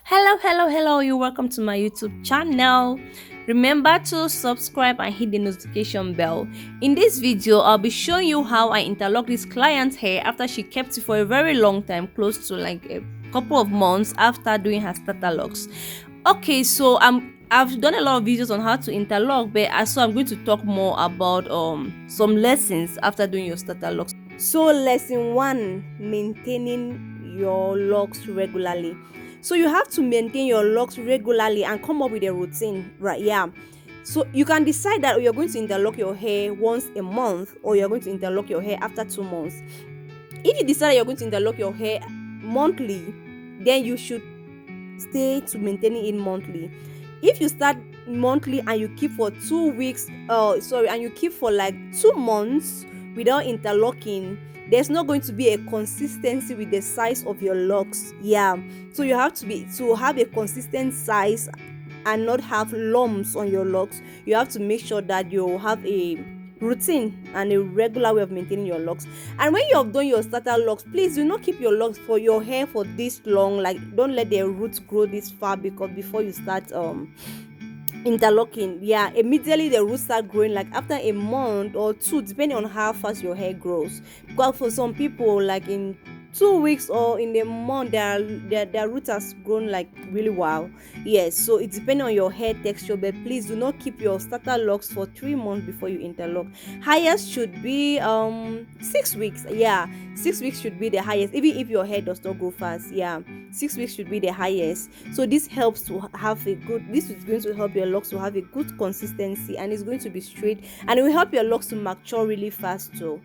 Hello, you're welcome to my YouTube channel. Remember to subscribe and hit the notification bell. In this video, I'll be showing you how I interlock this client's hair after she kept it for a very long time, close to like a couple of months after doing her starter locks. Okay, so I've done a lot of videos on how to interlock, but so I'm going to talk more about some lessons after doing your starter locks. So lesson 1, maintaining your locks regularly. So you have to maintain your locks regularly and come up with a routine, right? Yeah. So you can decide that you're going to interlock your hair once a month or you're going to interlock your hair after 2 months. If you decide you're going to interlock your hair monthly, then you should stay to maintaining it monthly. If you start monthly and you keep for 2 weeks, and you keep for like 2 months without interlocking, there's not going to be a consistency with the size of your locks. Yeah, so you have to have a consistent size and not have lumps on your locks. You have to make sure that you have a routine and a regular way of maintaining your locks. And when you have done your starter locks, please do not keep your locks for your hair for this long. Like, don't let the roots grow this far, because before you start interlocking, yeah, immediately the roots start growing like after a month or two, depending on how fast your hair grows. Because for some people, like in 2 weeks or in a month, their roots has grown like really wow. Yes, so it depends on your hair texture, but please do not keep your starter locks for 3 months before you interlock. Highest should be 6 weeks. Yeah, 6 weeks should be the highest, even if your hair does not grow fast. Yeah, 6 weeks should be the highest. So this helps to have a good, this is going to help your locks to have a good consistency, and it's going to be straight, and it will help your locks to mature really fast too.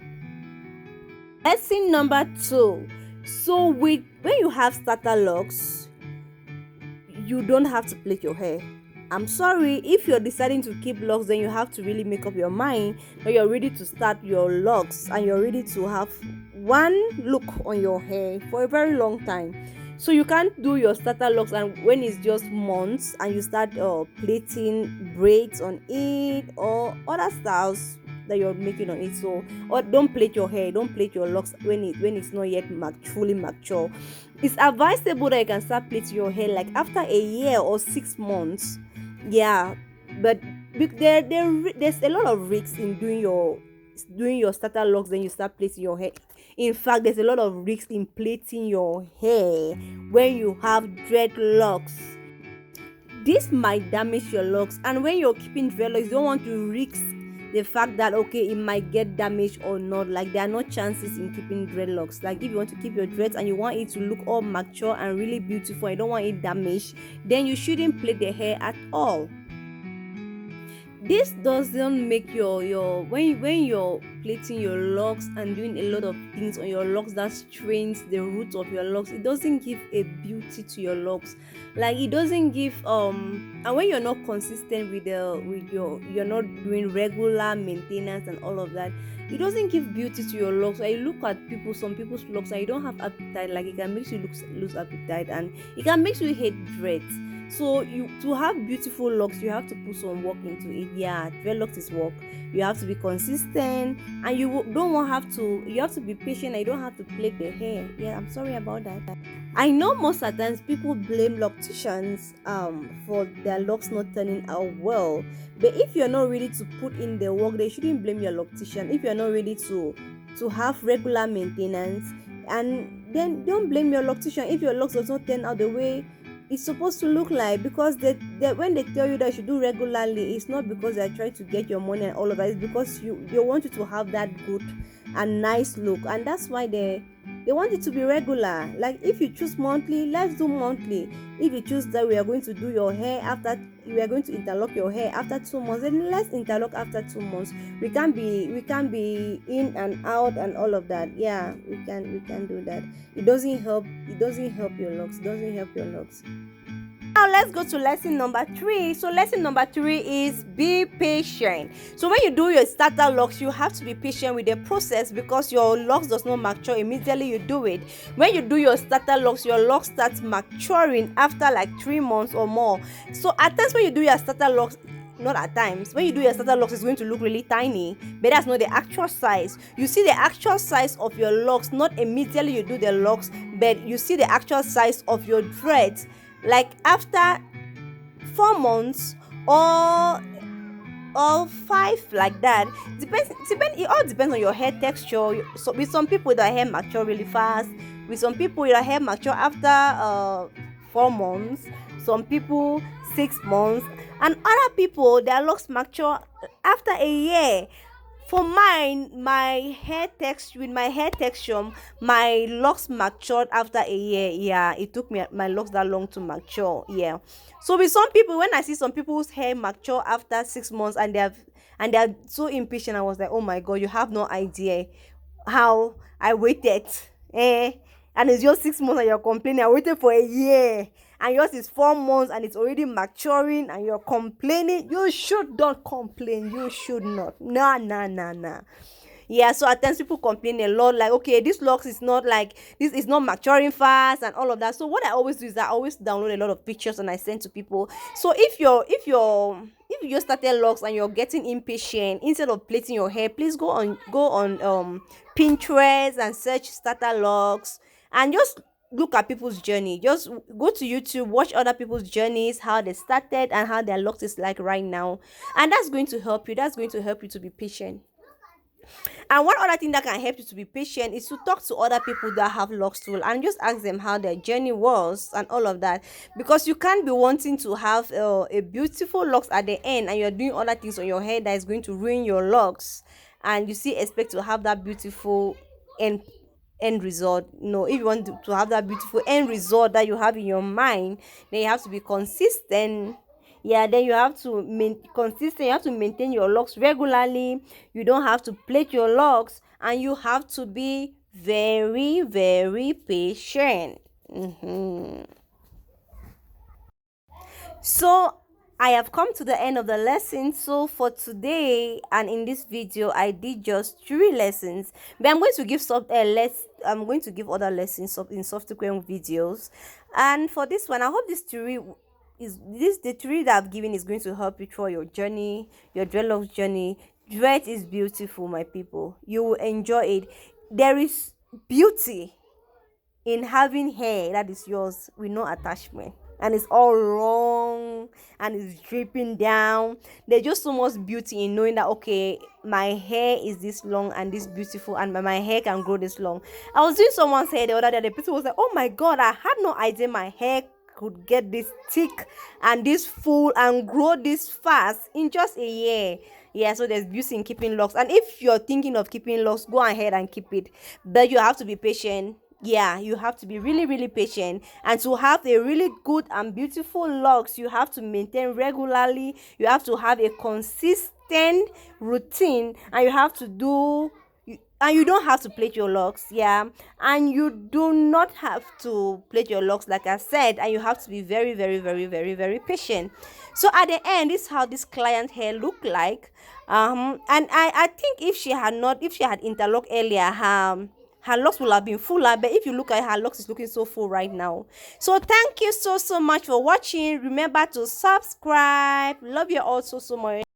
Lesson number 2. So when you have starter locks, you don't have to plait your hair. I'm sorry, if you're deciding to keep locks, then you have to really make up your mind that you're ready to start your locks and you're ready to have one look on your hair for a very long time. So you can't do your starter locks and when it's just months and you start plaiting braids on it or other styles that you're making on it. So, or don't plait your hair, don't plait your locks when it's not yet fully mature. It's advisable that you can start plaiting your hair like after a year or 6 months. Yeah, but there's a lot of risks in doing your starter locks. Then you start plaiting your hair. In fact, there's a lot of risks in plaiting your hair when you have dreadlocks. This might damage your locks, and when you're keeping dreadlocks, you don't want to risk the fact that okay, it might get damaged or not. Like, there are no chances in keeping dreadlocks. Like, if you want to keep your dreads and you want it to look all mature and really beautiful, and you don't want it damaged, then you shouldn't plait the hair at all. This doesn't make your when you're plaiting your locks and doing a lot of things on your locks that strains the roots of your locks, it doesn't give a beauty to your locks. Like, it doesn't give and when you're not consistent you're not doing regular maintenance and all of that, it doesn't give beauty to your locks. I look at some people's locks and you don't have appetite. Like, it can make you lose appetite, and it can make you hate dreads. So to have beautiful locks, you have to put some work into it. Yeah, dreadlocks is work. You have to be consistent, and you have to be patient, and you don't have to plait the hair. Yeah, I'm sorry about that. I know most of the times people blame locticians for their locks not turning out well, but if you're not ready to put in the work, they shouldn't blame your loctician. If you're not ready to have regular maintenance, and then don't blame your loctician if your locks does not turn out the way it's supposed to look like, because when they tell you that you should do regularly, it's not because they're trying to get your money and all of that. It's because they want you to have that good and nice look, and that's why they want it to be regular. Like, if you choose monthly, let's do monthly. If you choose that we are going to do your hair after, we are going to interlock your hair after 2 months, then let's interlock after 2 months. We can't be in and out and all of that. Yeah, we can do that. It doesn't help your looks. Now let's go to lesson number 3. So lesson number 3 is be patient. So when you do your starter locks, you have to be patient with the process, because your locks does not mature immediately you do it. When you do your starter locks, your locks starts maturing after like 3 months or more. So at times when you do your starter locks, not at times, when you do your starter locks, it's going to look really tiny, but that's not the actual size. You see the actual size of your locks not immediately you do the locks, but you see the actual size of your dreads like after 4 months or 5, like that. It all depends on your hair texture. So with some people, their hair mature really fast. With some people, your hair mature after 4 months. Some people 6 months, and other people their locks mature after a year. For mine, my hair texture, my locks matured after a year. Yeah, it took me my locks that long to mature. Yeah. So with some people, when I see some people's hair mature after 6 months, and they're so impatient, I was like, oh my god, you have no idea how I waited. Eh? And it's just 6 months and you're complaining. I waited for a year. And yours is 4 months and it's already maturing and you're complaining. You should not complain. You should not. Nah, nah, nah, nah. Yeah, so at times people complain a lot, like, okay, this locks is not like this is not maturing fast and all of that. So what I always do is I always download a lot of pictures and I send to people. So if you just started locks and you're getting impatient, instead of plaiting your hair, please go on Pinterest and search starter locks, and just look at people's journey. Just go to YouTube, watch other people's journeys, how they started and how their locks is like right now, and that's going to help you. That's going to help you to be patient. And one other thing that can help you to be patient is to talk to other people that have locks too, and just ask them how their journey was and all of that. Because you can't be wanting to have a beautiful locks at the end and you're doing other things on your hair that is going to ruin your locks, and you still expect to have that beautiful end result. No, if you want to have that beautiful end result that you have in your mind, then you have to be consistent. Yeah, then you have to consistent. You have to maintain your locks regularly. You don't have to plait your locks, and you have to be very, very patient. So I have come to the end of the lesson. So for today and in this video, I did just 3 lessons, but I'm going to give I'm going to give other lessons in subsequent videos. And for this one, I hope the three that I've given is going to help you through your journey, your dreadlocks journey. Dread is beautiful, my people. You will enjoy it. There is beauty in having hair that is yours with no attachment, and it's all long and it's dripping down. There's just so much beauty in knowing that, okay, my hair is this long and this beautiful, and my hair can grow this long. I was doing someone's hair the other day. The person was like, oh my god, I had no idea my hair could get this thick and this full and grow this fast in just a year. Yeah, so there's beauty in keeping locks, and if you're thinking of keeping locks, go ahead and keep it, but you have to be patient. Yeah, you have to be really, really patient, and to have a really good and beautiful locks, you have to maintain regularly. You have to have a consistent routine, and you have to do and you don't have to plait your locks. Yeah, and you do not have to plait your locks, like I said, and you have to be very, very, very, very, very patient. So at the end, this is how this client hair look like. And I think if she had interlocked earlier, her locks will have been fuller, but if you look at her locks, is looking so full right now. So thank you so much for watching. Remember to subscribe. Love you all so much.